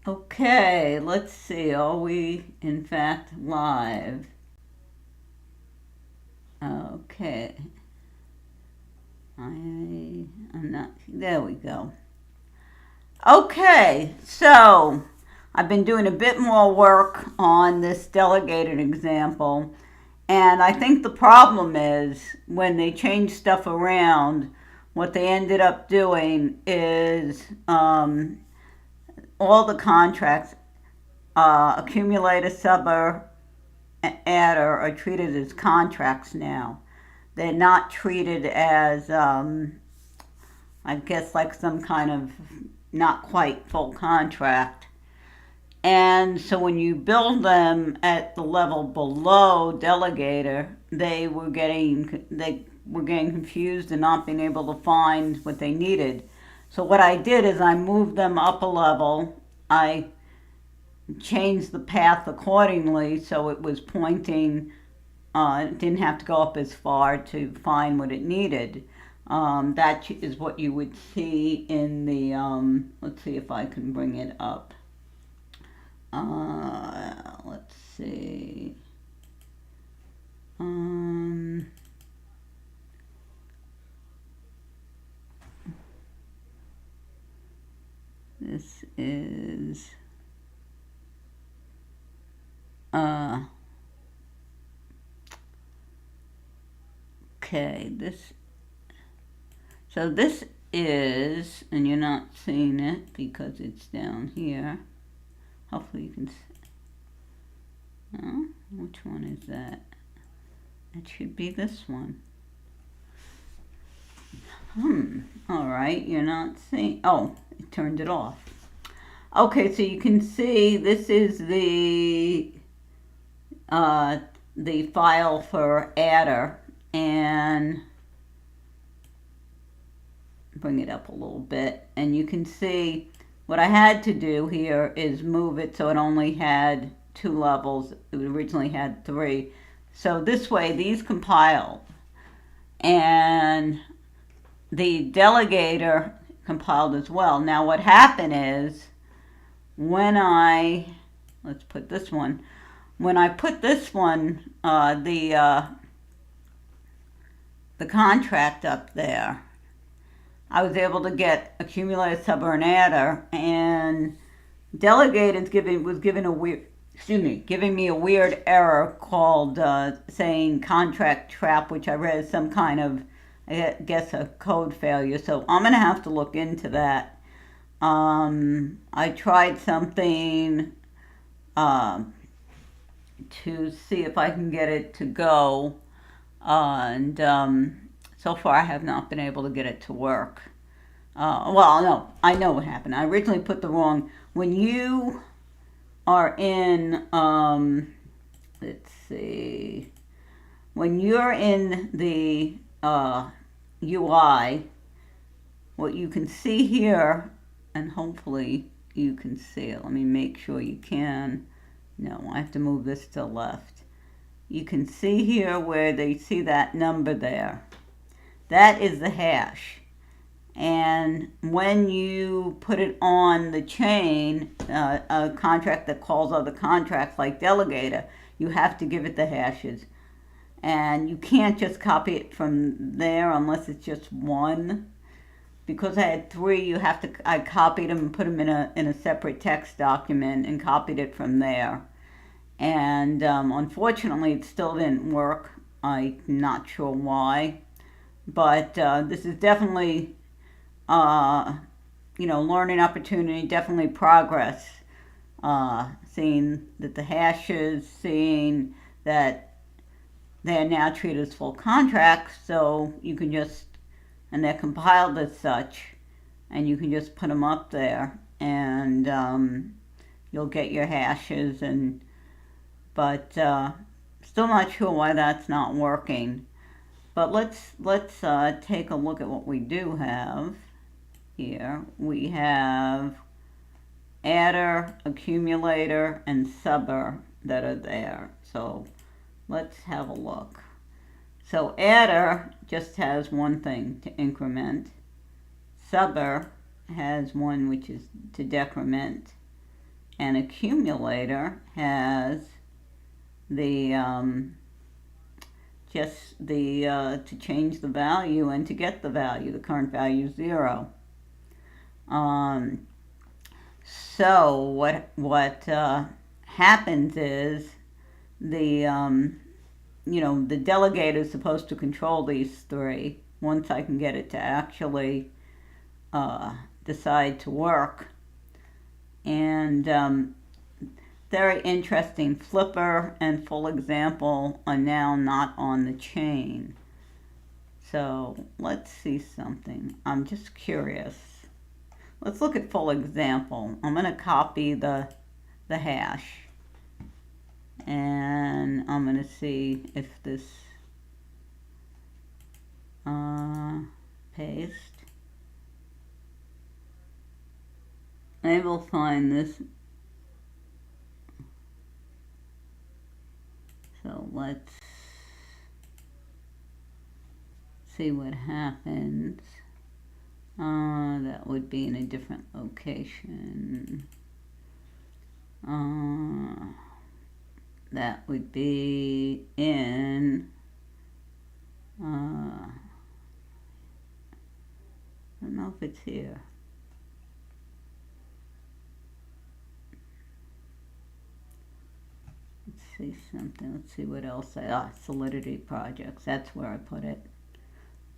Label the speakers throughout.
Speaker 1: Okay, let's see. Are we in fact live? Okay. I'm not. There we go. Okay, so I've been doing a bit more work on this delegated example, and I think the problem is when they change stuff around, what they ended up doing is all the contracts, accumulator, subber, adder, are treated as contracts now. They're not treated as, I guess, like some kind of not quite full contract. And so when you build them at the level below Delegator, they were getting confused and not being able to find what they needed. So what I did is I moved them up a level. I changed the path accordingly so it was pointing. It didn't have to go up as far to find what it needed. That is what you would see in the, let's see if I can bring it up. Let's see. This is, okay, so this is, and you're not seeing it because it's down here. Hopefully you can see. Oh, which one is that? It should be this one. Alright, you're not seeing, oh, it turned it off. Okay, so you can see this is the file for adder, and bring it up a little bit, and you can see what I had to do here is move it so it only had 2 levels. It originally had 3. So this way these compile, and the Delegator compiled as well. Now what happened is when let's put this one, when I put this one, the contract up there, I was able to get accumulator, subber, and adder, and Delegator giving me a weird error called saying contract trap, which I read as some kind of, I guess, a code failure. So I'm gonna have to look into that. I tried something to see if I can get it to go, and so far I have not been able to get it to work. Well, no, I know what happened. I originally put the wrong, when you are in, let's see, when you're in the UI, what you can see here, and hopefully you can see it, let me make sure you can. No, I have to move this to the left. You can see here where they see that number there. That is the hash. And when you put it on the chain, a contract that calls other contracts like Delegator, you have to give it the hashes. And you can't just copy it from there unless it's just one. Because I had 3, I copied them and put them in a separate text document and copied it from there. And unfortunately, it still didn't work. I'm not sure why. But this is definitely, learning opportunity, definitely progress. Seeing that the hashes, seeing that they're now treated as full contracts, so you can just, and they're compiled as such, and you can just put them up there, and you'll get your hashes, but still not sure why that's not working. But let's take a look at what we do have here. We have adder, accumulator, and subber that are there. So let's have a look. So adder just has one thing to increment. Subber has one which is to decrement. And accumulator has the just the to change the value and to get the value. The current value is 0. So what happens is the the delegator is supposed to control these 3. Once I can get it to actually decide to work. And very interesting, flipper and full example are now not on the chain. So let's see something. I'm just curious. Let's look at full example. I'm going to copy the hash. And I'm going to see if this paste. I will find this. So let's see what happens. That would be in a different location. That would be in I don't know if it's here. Let's see something. Let's see what else. Solidity projects. That's where I put it.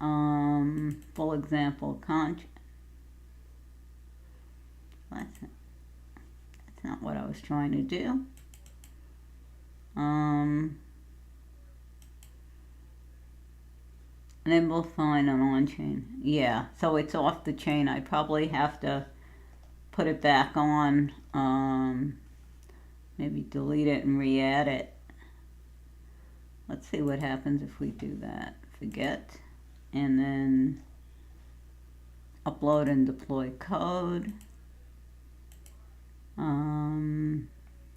Speaker 1: Full example that's not what I was trying to do. Enable find an on-chain. Yeah, so it's off the chain. I probably have to put it back on. Maybe delete it and re-add it. Let's see what happens if we do that. Forget. And then upload and deploy code.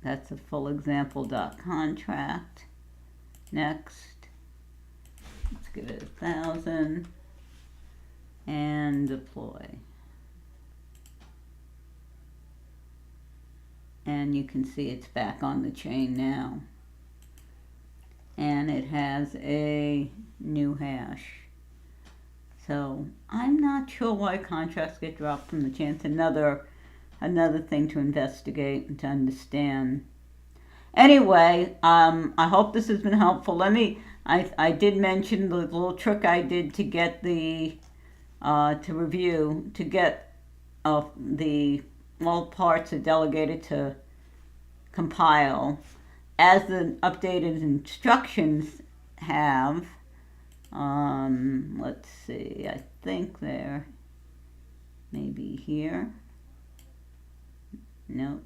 Speaker 1: That's a full example.contract. Next. Let's give it 1,000 and deploy. And you can see it's back on the chain now. And it has a new hash. So I'm not sure why contracts get dropped from the chain. It's another thing to investigate and to understand. Anyway, I hope this has been helpful. I did mention the little trick I did to get to get the all parts of Delegator to compile. As the updated instructions have, let's see, I think they're maybe here. No,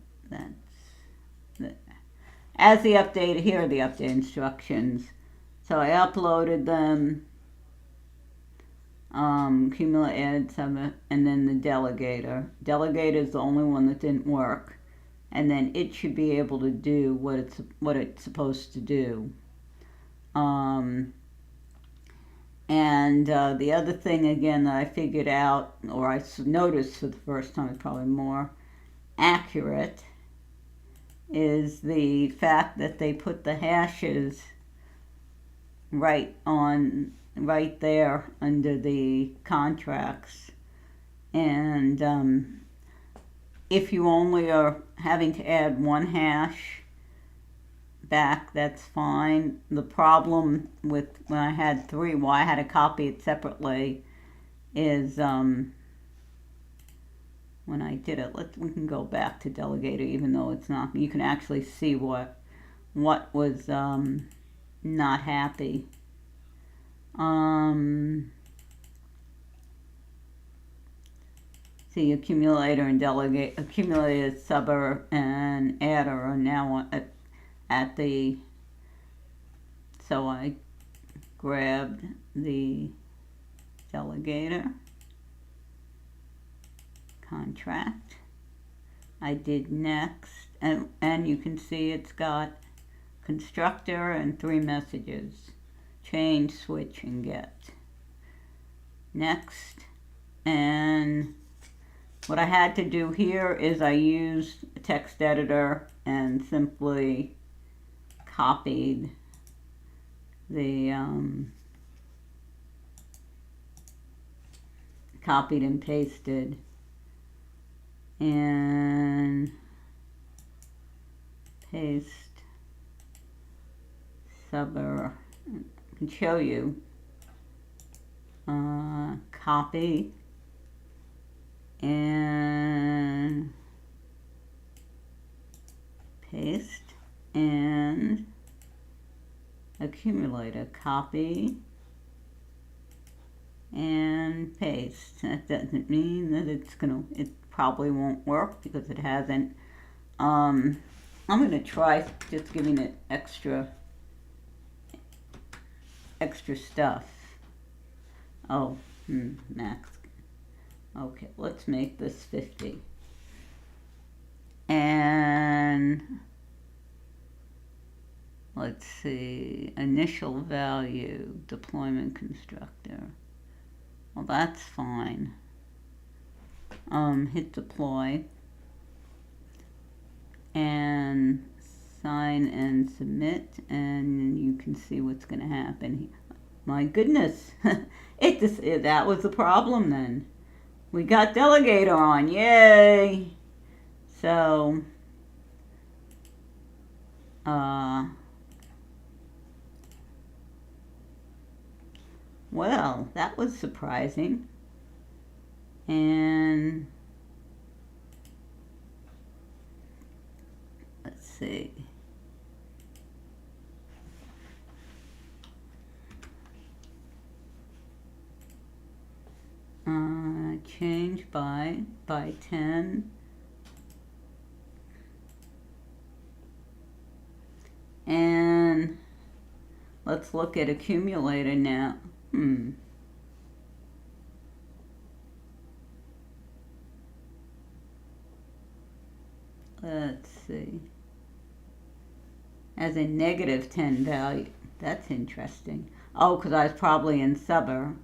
Speaker 1: as the update, here are the update instructions. So I uploaded them, accumulate, add, submit, and then the Delegator. Delegator is the only one that didn't work, and then it should be able to do what it's supposed to do. And the other thing again that I figured out, or I noticed for the first time, is probably more accurate, is the fact that they put the hashes right there under the contracts. And if you only are having to add 1 hash back, that's fine. The problem with when I had 3, why I had to copy it separately, is when I did it, we can go back to Delegator, even though it's not, you can actually see what was not happy. See, accumulator and delegate, accumulator, subber, and adder are now at the, so I grabbed the Delegator contract. I did next, and you can see it's got constructor and 3 messages: change, switch, and get. Next, and What I had to do here is I used a text editor and simply copied the copied and pasted and paste subber. I can show you. Copy and paste and accumulator. Copy and paste. That doesn't mean that it probably won't work because it hasn't. I'm gonna try just giving it extra stuff. Oh, max. Okay, let's make this 50. And let's see, initial value, deployment constructor. Well, that's fine. Hit deploy. And sign and submit, and you can see what's going to happen. My goodness, that was the problem then. We got Delegator on, yay! So, well, that was surprising. And let's see. Change by 10. And let's look at accumulator now. Let's see. As a negative 10 value. That's interesting. Oh, because I was probably in subber.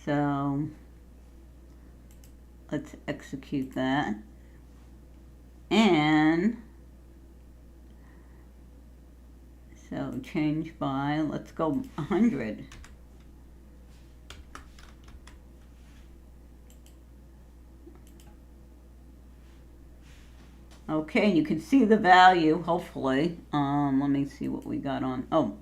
Speaker 1: So let's execute that. And so change by, let's go 100. Okay, you can see the value, hopefully. Let me see what we got on. Oh,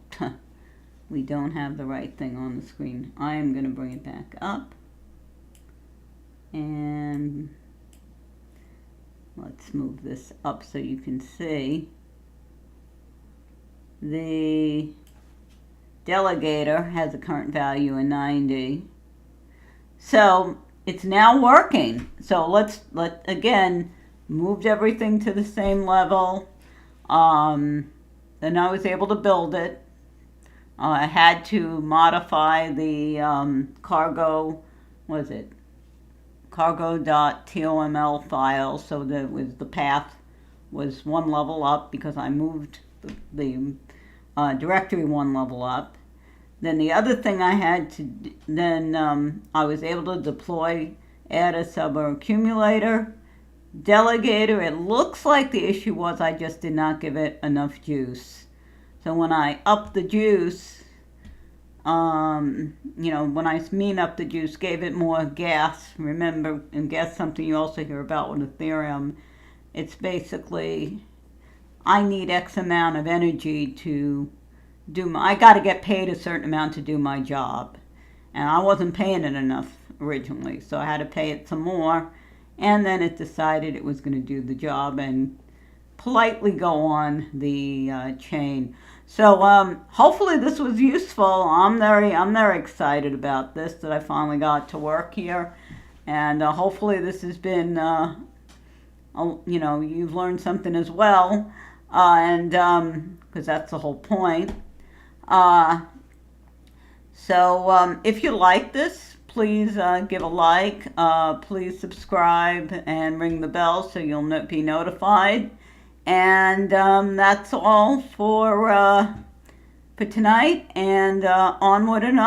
Speaker 1: we don't have the right thing on the screen. I am going to bring it back up. And let's move this up so you can see. The Delegator has a current value of 90. So it's now working. So let's again, moved everything to the same level. Then I was able to build it. I had to modify the cargo, cargo.toml file so that the path was one level up because I moved the directory one level up. Then the other thing I had to, I was able to deploy, add a accumulator, Delegator. It looks like the issue was I just did not give it enough juice. So when I upped the juice, when I mean up the juice, gave it more gas. Remember, and gas something you also hear about with Ethereum. It's basically, I need X amount of energy to do I got to get paid a certain amount to do my job. And I wasn't paying it enough originally, so I had to pay it some more. And then it decided it was going to do the job and politely go on the chain. So hopefully this was useful. I'm very excited about this, that I finally got to work here, and hopefully this has been you've learned something as well, and because that's the whole point. So if you like this, please give a like. Please subscribe and ring the bell so you'll be notified. And that's all for tonight, and onward and